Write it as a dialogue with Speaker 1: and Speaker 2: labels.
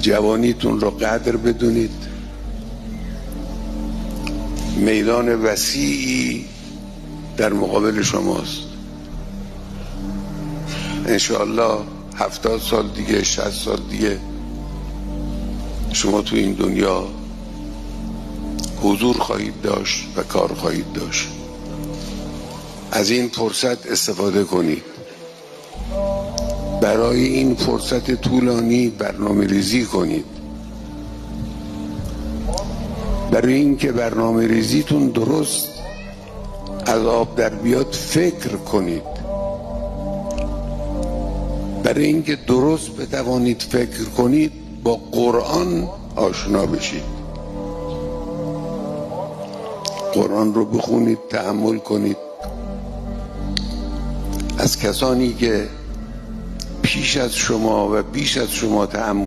Speaker 1: جوانیتون رو قدر بدونید. میدان وسیعی در مقابل شماست. انشاءالله 70 سال دیگه، 60 سال دیگه شما تو این دنیا حضور خواهید داشت و کار خواهید داشت. از این فرصت استفاده کنید. برای این فرصت طولانی برنامه ریزی کنید. برای اینکه برنامه ریزیتون درست از آب در بیاد فکر کنید. برای اینکه درست بتوانید فکر کنید با قرآن آشنا بشید. قرآن رو بخونید، تأمل کنید. از کسانی که پیش از شما و بیش از شما تأمل